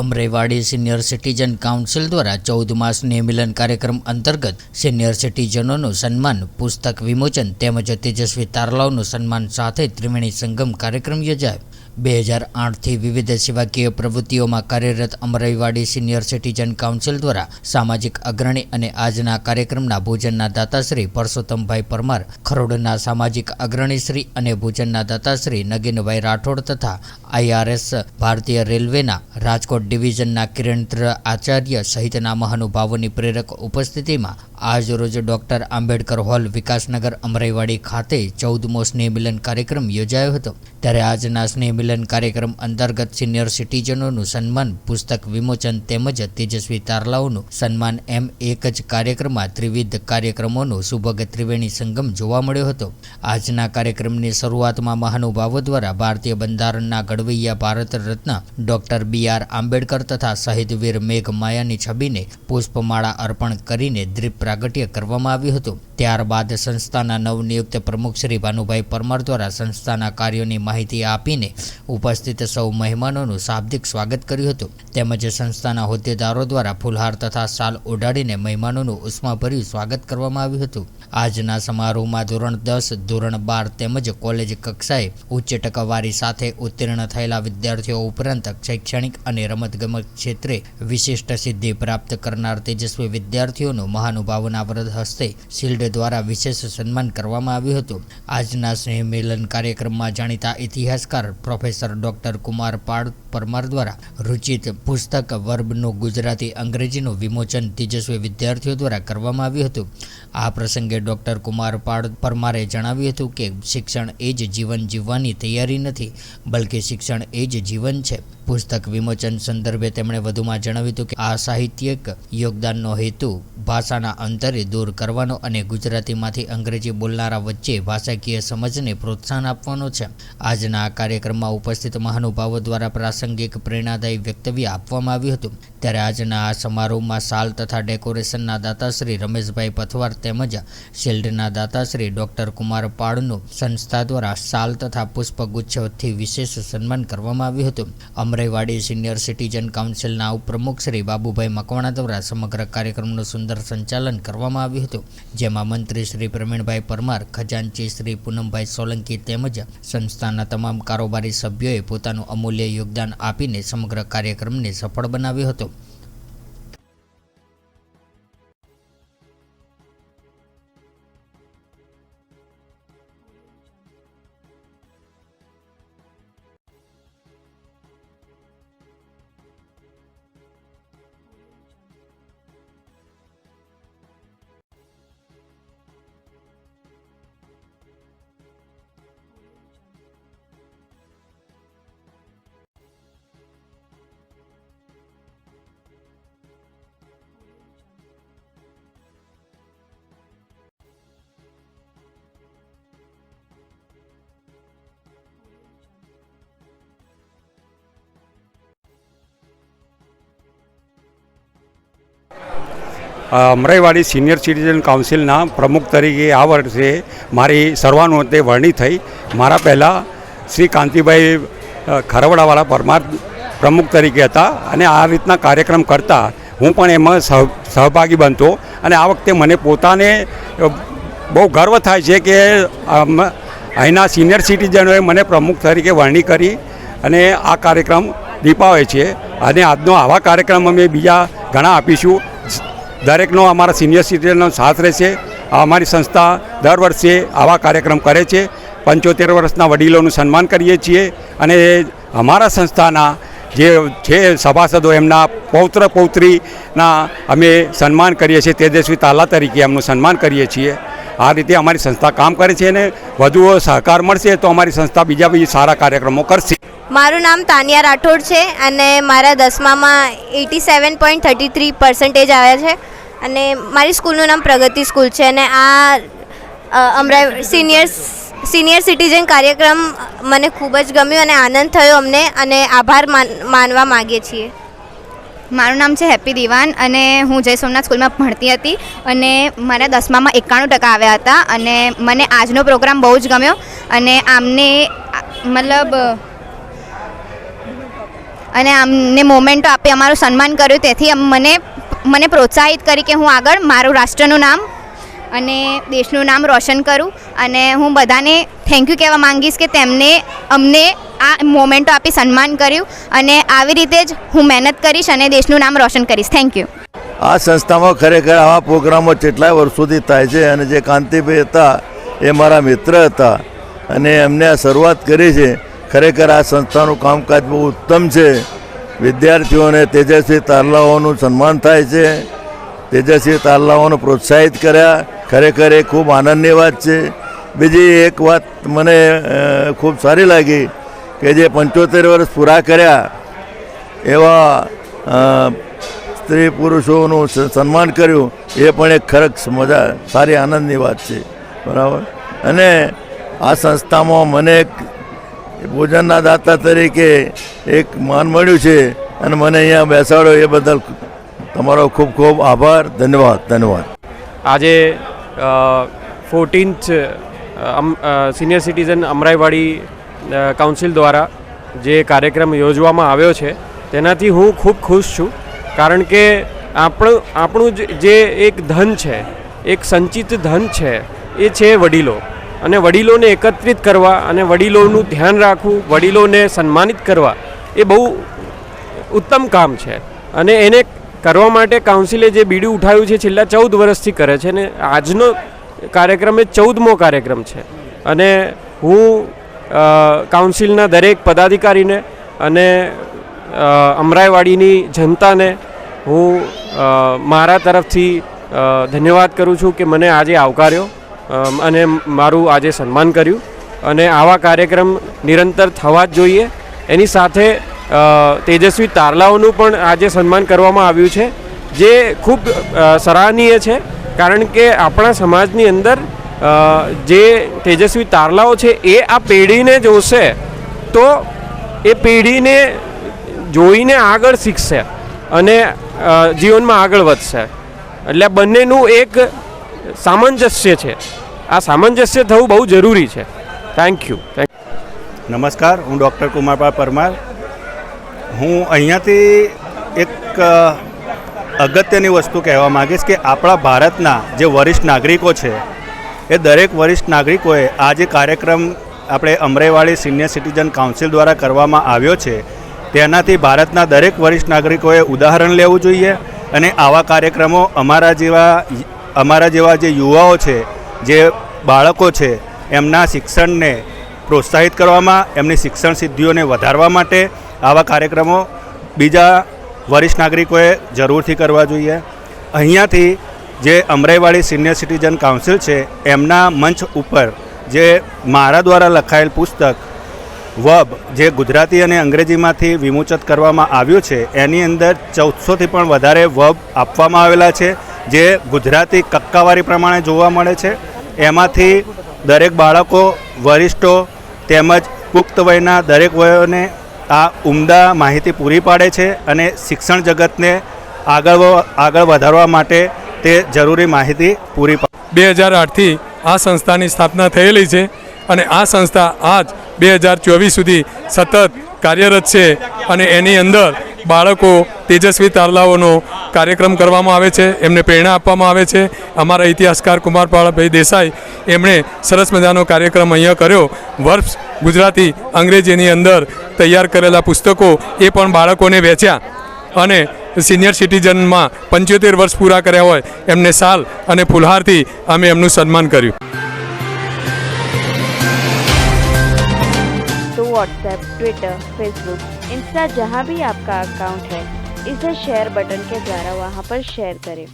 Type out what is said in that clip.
Amraiwadi senior citizen council દ્વારા 14મા સ્નેહ મિલન કાર્યક્રમ અંતર્ગત સિનિયર સિટીઝનોનું સન્માન, પુસ્તક વિમોચન તેમજ તેજસ્વી તારલાઓનું સન્માન સાથે ત્રિવેણી સંગમ કાર્યક્રમ યોજાયો। 2008થી વિવિધ સેવાકીય પ્રવૃત્તિઓમાં કાર્યરત અમરાઈવાડી સિનિયર સિટીઝન કાઉન્સિલ દ્વારા સામાજિક અગ્રણી અને આજના કાર્યક્રમના ભોજનના દાતાશ્રી પરસોત્તમભાઈ પરમાર, ખરોડના સામાજિક અગ્રણી શ્રી અને ભોજનના દાતાશ્રી નગીનભાઈ રાઠોડ તથા IRS ભારતીય રેલવેના રાજકોટ ડિવિઝનના કિરણેન્દ્ર આચાર્ય સહિતના મહાનુભાવોની પ્રેરક ઉપસ્થિતિમાં આજરોજ ડોક્ટર આંબેડકર હોલ, વિકાસનગર, અમરાઈવાડી ખાતે 14મો સ્નેહ મિલન કાર્યક્રમ યોજાયો હતો। ત્યારે આજના સ્નેહ મિલન કાર્યક્રમ અંતર્ગત સિનિયર સિટીઝનોનું સન્માન, પુસ્તક વિમોચન તેમજ તેજસ્વી તારલાઓનું સન્માન એમ એક જ કાર્યક્રમમાં ત્રિવિધ કાર્યક્રમોનો સુભગ ત્રિવેણી સંગમ જોવા મળ્યો હતો। આજના કાર્યક્રમની શરૂઆતમાં મહાનુભાવો દ્વારા ભારતીય બંધારણના ઘડવૈયા ભારત રત્ન ડોક્ટર BR આંબેડકર તથા શહીદવીર મેઘ માયાની છબીને પુષ્પમાળા અર્પણ કરીને દીપ પ્રાગટ્ય કરવામાં આવ્યું હતું। ત્યારબાદ સંસ્થાના નવનિયુક્ત પ્રમુખ શ્રી ભાનુભાઈ પરમાર દ્વારા સંસ્થાના કાર્યોની માહિતી આપીને ઉપસ્થિત સૌ મહેમાનોનું શાબ્દિક સ્વાગત કર્યું હતું। તેમજ સંસ્થાના હોદ્દેદારો દ્વારા ફૂલહાર તથા શાલ ઓઢાડીને મહેમાનોનું ઉષ્માભર્યું સ્વાગત કરવામાં આવ્યું હતું। આજના સમારોહમાં ધોરણ 10, ધોરણ 12 તેમજ કોલેજ કક્ષાએ ઉચ્ચ ટકાવારી સાથે ઉત્તીર્ણ થયેલા વિદ્યાર્થીઓ ઉપરાંત શૈક્ષણિક અને રમતગમત ક્ષેત્રે વિશિષ્ટ સિદ્ધિ પ્રાપ્ત કરનાર તેજસ્વી વિદ્યાર્થીઓનું મહાનુભાવોના વરદ હસ્તે શિલ્ડ દ્વારા વિશેષ સન્માન કરવામાં આવ્યું હતું। આજના સ્નેહ મિલન કાર્યક્રમમાં જાણીતા ઇતિહાસકાર પ્રોફેસર ડોક્ટર કુમાર પાળ પરમાર દ્વારા રૂચિત પુસ્તક વર્બનું ગુજરાતી અંગ્રેજીનું વિમોચન તેજસ્વી વિદ્યાર્થીઓ દ્વારા કરવામાં આવ્યું હતું। આ પ્રસંગે ડોક્ટર કુમાર પાળ પરમારે જણાવ્યું હતું કે શિક્ષણ એ જ જીવન જીવવાની તૈયારી નથી, બલકે શિક્ષણ એ જ જીવન છે। પુસ્તક વિમોચન સંદર્ભે તેમણે વધુમાં જણાવ્યું હતું કે આ સાહિત્યિક યોગદાનનો હેતુ ભાષાના અંતરે દૂર કરવાનો અને ગુજરાતીમાંથી અંગ્રેજી બોલનારા વચ્ચે ભાષાકીય સમજને પ્રોત્સાહન આપવાનો છે। આજના કાર્યક્રમમાં ઉપસ્થિત મહાનુભાવો દ્વારા પ્રાસંગિક પ્રેરણાદાયી વક્તવ્ય આપવામાં આવ્યું હતું। ત્યારે આજના આ સમારોહમાં શાલ તથા ડેકોરેશનના દાતાશ્રી રમેશભાઈ પથવાર તેમજ શિલ્ડના દાતાશ્રી ડોક્ટર કુમાર પાળનું સંસ્થા દ્વારા શાલ તથા પુષ્પગુચ્છથી વિશેષ સન્માન કરવામાં આવ્યું હતું। અમરાઈવાડી સિનિયર સિટીઝન કાઉન્સિલના ઉપપ્રમુખ શ્રી બાબુભાઈ મકવાણા દ્વારા સમગ્ર કાર્યક્રમનું સુંદર સંચાલન કરવામાં આવ્યું હતું, જેમાં મંત્રી શ્રી પ્રવીણભાઈ પરમાર, ખજાનચી શ્રી પૂનમભાઈ સોલંકી તેમજ સંસ્થાના તમામ કારોબારી સભ્યોએ પોતાનું અમૂલ્ય યોગદાન આપીને સમગ્ર કાર્યક્રમને સફળ બનાવ્યો હતો। અમરાઈવાડી સિનિયર સિટીઝન કાઉન્સિલના પ્રમુખ તરીકે આ વર્ષે મારી સર્વાનુમતે વરણી થઈ। મારા પહેલાં શ્રી કાંતિભાઈ ખરવડાવાળા પરમાર પ્રમુખ તરીકે હતા અને આ રીતના કાર્યક્રમ કરતા હું પણ એમાં સહભાગી બનતો અને આ વખતે મને પોતાને બહુ ગર્વ થાય છે કે અહીંના સિનિયર સિટીઝનોએ મને પ્રમુખ તરીકે વરણી કરી અને આ કાર્યક્રમ દીપાવે છે અને આજનો આવા કાર્યક્રમ અમે બીજા ઘણા આપીશું। દરેકનો અમારા સિનિયર સિટીઝનનો સાથ રહેશે। અમારી સંસ્થા દર વર્ષે આવા કાર્યક્રમ કરે છે। 75 વર્ષના વડીલોનું સન્માન કરીએ છીએ અને અમારા સંસ્થાના જે છે સભાસદો એમના પૌત્ર પૌત્રીના અમે સન્માન કરીએ છીએ, તેજસ્વી તાલા તરીકે એમનું સન્માન કરીએ છીએ। આ રીતે અમારી સંસ્થા કામ કરે છે અને વધુ સહકાર મળશે તો અમારી સંસ્થા બીજા સારા કાર્યક્રમો કરશે। મારું નામ તાનિયા રાઠોડ છે અને મારા 10મામાં 87.33% આવ્યા છે અને મારી સ્કૂલનું નામ પ્રગતિ સ્કૂલ છે અને આ અમરાઈ સિનિયર સિટીઝન કાર્યક્રમ મને ખૂબ જ ગમ્યું અને આનંદ થયો અમને અને આભાર માનવા માગીએ છીએ। મારું નામ છે હેપી દિવાન અને હું જય સોમનાથ સ્કૂલમાં ભણતી હતી અને મારા 10મામાં 91% આવ્યા હતા અને મને આજનો પ્રોગ્રામ બહુ જ ગમ્યો અને આમને મતલબ અને અમને મોમેન્ટો આપી અમારું સન્માન કર્યું. તેથી મને પ્રોત્સાહિત કરી કે હું આગળ મારું રાષ્ટ્રનું નામ અને દેશનું નામ રોશન કરું. અને હું બધાને થેન્ક યુ કહેવા માંગીશ કે અમને આ મોમેન્ટો આપી સન્માન કર્યું. અને આવી રીતે જ હું મહેનત કરીશ અને દેશનું નામ રોશન કરીશ. Thank you. આ સંસ્થામાં ખરેખર આવા પ્રોગ્રામો કેટલાય વર્ષોથી થાય છે અને જે કાંતિભાઈ હતા એ મારા મિત્ર હતા અને એમને આ શરૂઆત કરી છે. ખરેખર આ સંસ્થાનું કામકાજ બહુ ઉત્તમ છે. વિદ્યાર્થીઓને તેજસ્વી તારલાઓનું સન્માન થાય છે, તેજસ્વી તારલાઓને પ્રોત્સાહિત કર્યા. ખરેખર એ ખૂબ આનંદની વાત છે. બીજી એક વાત મને ખૂબ સારી લાગી કે જે 75 વર્ષ પૂરા કર્યા એવા સ્ત્રી પુરુષોનું સન્માન કર્યું, એ પણ એક ખરેખર મજા સારી આનંદની વાત છે. બરાબર. અને આ સંસ્થામાં મને એક ભોજનના દાતા તરીકે એક માન મળ્યું છે અને મને અહીંયા બેસાડ્યો એ બદલ તમારો ખૂબ ખૂબ આભાર. ધન્યવાદ. આજે 14th senior citizen Amraiwadi council દ્વારા જે કાર્યક્રમ યોજવામાં આવ્યો છે તેનાથી હું ખૂબ ખુશ છું. કારણ કે આપણું જે એક ધન છે, એક સંચિત ધન છે, એ છે વડીલો. અને વડીલોને એકત્રિત કરવા અને વડીલોનું ધ્યાન રાખવું, વડીલોને સન્માનિત કરવા એ બહુ ઉત્તમ કામ છે. અને એને કરવા માટે કાઉન્સિલે જે બીડું ઉઠાવ્યું છે છેલ્લા 14 વર્ષથી કરે છે અને આજનો કાર્યક્રમ એ 14મો કાર્યક્રમ છે. અને હું કાઉન્સિલના દરેક પદાધિકારીને અને અમરાઈવાડીની જનતાને હું મારા તરફથી ધન્યવાદ કરું છું કે મને આજે આવકાર્યો અને મારું આજે સન્માન કર્યું. અને આવા કાર્યક્રમ નિરંતર થવા જ જોઈએ. એની સાથે તેજસ્વી તારલાઓનું પણ આજે સન્માન કરવામાં આવ્યું છે, જે ખૂબ સરાહનીય છે. કારણ કે આપણા સમાજની અંદર જે તેજસ્વી તારલાઓ છે એ આ પેઢીને જોશે તો એ પેઢીને જોઈને આગળ શીખશે અને જીવનમાં આગળ વધશે. એટલે બંનેનું એક સામંજસ્ય છે. આ સામંજસ્ય થવું બહુ જરૂરી છે. Thank you. નમસ્કાર, હું ડૉક્ટર કુમારપાલ પરમાર. હું અહીંયાથી એક અગત્યની વસ્તુ કહેવા માગીશ કે આપણા ભારતના જે વરિષ્ઠ નાગરિકો છે એ દરેક વરિષ્ઠ નાગરિકોએ આ જે કાર્યક્રમ આપણે અમરાઈવાડી સિનિયર સિટીઝન કાઉન્સિલ દ્વારા કરવામાં આવ્યો છે તેનાથી ભારતના દરેક વરિષ્ઠ નાગરિકોએ ઉદાહરણ લેવું જોઈએ. અને આવા કાર્યક્રમો અમારા જેવા જે યુવાઓ છે, જે બાળકો છે, એમના શિક્ષણને પ્રોત્સાહિત કરવામાં, એમની શિક્ષણ સિદ્ધિઓને વધારવા માટે આવા કાર્યક્રમો બીજા વરિષ્ઠ નાગરિકોએ જરૂરથી કરવા જોઈએ. અહીંયાથી જે અમરાઈવાડી સિનિયર સિટીઝન કાઉન્સિલ છે એમના મંચ ઉપર જે મારા દ્વારા લખાયેલ પુસ્તક વબ, જે ગુજરાતી અને અંગ્રેજીમાંથી વિમોચિત કરવામાં આવ્યું છે, એની અંદર 1400થી પણ વધારે વબ આપવામાં આવેલા છે, જે ગુજરાતી કક્કાવારી પ્રમાણે જોવા મળે છે. એમાંથી દરેક બાળકો, વરિષ્ઠો તેમજ પુખ્ત વયના દરેક વયોને આ ઉમદા માહિતી પૂરી પાડે છે અને શિક્ષણ જગતને આગળ વધારવા માટે તે જરૂરી માહિતી પૂરી પાડે. 2008થી આ સંસ્થાની સ્થાપના થયેલી છે અને આ સંસ્થા આજ 2024 સુધી સતત કાર્યરત છે. અને એની અંદર બાળકો તેજસ્વી તારલાઓનો કાર્યક્રમ કરવામાં આવે છે, એમને પ્રેરણા આપવામાં આવે છે. અમારા ઇતિહાસકાર કુમારપાળભાઈ દેસાઈ એમણે સરસ મજાનો કાર્યક્રમ અહીંયા કર્યો. વર્ષ ગુજરાતી અંગ્રેજીની અંદર તૈયાર કરેલા પુસ્તકો એ પણ બાળકોને વેચ્યા અને સિનિયર સિટીઝનમાં 75 વર્ષ પૂરા કર્યા હોય એમને શાલ અને ફુલહારથી અમે એમનું સન્માન કર્યું. तो व्हाट्सएप, ट्विटर, फेसबुक, इंस्टा जहाँ भी आपका अकाउंट है, इसे शेयर बटन के द्वारा वहाँ पर शेयर करें.